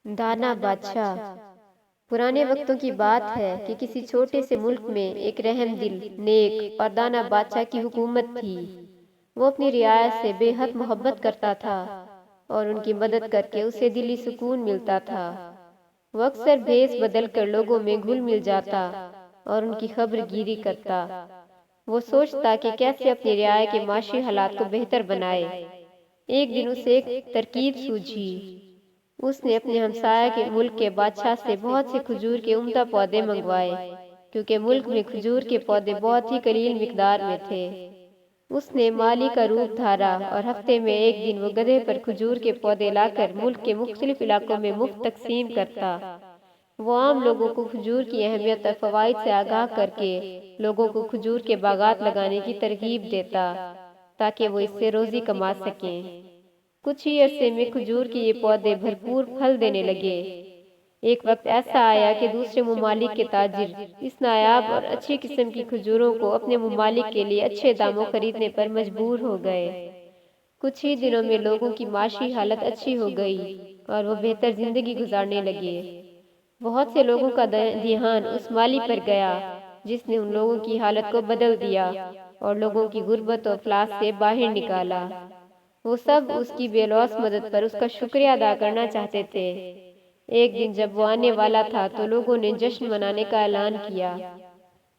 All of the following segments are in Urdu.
دانا بادشاہ۔ پرانے وقتوں کی بات ہے کہ کسی چھوٹے سے ملک میں ایک رحم دل، نیک اور دانا بادشاہ کی حکومت تھی۔ وہ اپنی رعایا سے بے حد محبت کرتا تھا اور ان کی مدد کر کے اسے دلی سکون ملتا تھا۔ وہ اکثر بھیس بدل کر لوگوں میں گھل مل جاتا اور ان کی خبر گیری کرتا۔ وہ سوچتا کہ کیسے اپنی رعایا کے معاشی حالات کو بہتر بنائے۔ ایک دن اسے ایک ترکیب سوجھی۔ اس نے اپنے ہمسایہ کے ملک کے بادشاہ سے بہت سے کھجور کے عمدہ پودے منگوائے، کیونکہ ملک میں کھجور کے پودے بہت ہی قلیل مقدار میں تھے۔ اس نے مالی کا روپ دھارا اور ہفتے میں ایک دن وہ گدھے پر کھجور کے پودے لا کر ملک کے مختلف علاقوں میں مفت تقسیم کرتا۔ وہ عام لوگوں کو کھجور کی اہمیت اور فوائد سے آگاہ کر کے لوگوں کو کھجور کے باغات لگانے کی ترغیب دیتا تاکہ وہ اس سے روزی کما سکیں۔ کچھ ہی عرصے میں کھجور کے یہ پودے بھرپور پھل دینے لگے۔ ایک وقت ایسا آیا کہ دوسرے ممالک کے تاجر اس نایاب اور اچھی قسم کی کھجوروں کو اپنے ممالک کے لیے اچھے داموں خریدنے پر مجبور ہو گئے۔ کچھ ہی دنوں میں لوگوں کی معاشی حالت اچھی ہو گئی اور وہ بہتر زندگی گزارنے لگے۔ بہت سے لوگوں کا دھیان اس مالی پر گیا جس نے ان لوگوں کی حالت کو بدل دیا اور لوگوں کی غربت و افلاس سے باہر نکالا۔ وہ سب اس کی بے لوث مدد پر اس کا شکریہ ادا کرنا چاہتے تھے۔ ایک دن جب وہ آنے والا تھا تو لوگوں نے جشن منانے کا اعلان کیا۔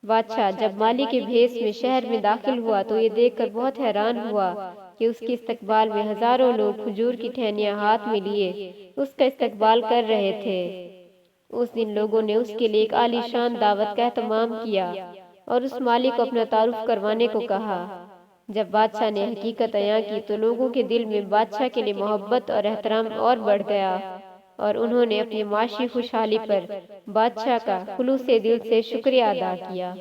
بادشاہ جب مالی کے بھیس میں شہر میں داخل ہوا تو یہ دیکھ کر بہت حیران ہوا کہ اس کے استقبال میں ہزاروں لوگ کھجور کی ٹہنیاں ہاتھ میں لیے اس کا استقبال کر رہے تھے۔ اس دن لوگوں نے اس کے لیے ایک عالی شان دعوت کا اہتمام کیا اور اس مالی کو اپنا تعارف کروانے کو کہا۔ جب بادشاہ نے حقیقت عیاں کی تو لوگوں کے دل میں بادشاہ کے لیے محبت اور احترام اور بڑھ گیا اور انہوں نے اپنی معاشی خوشحالی پر بادشاہ کا خلوص دل سے شکریہ ادا کیا۔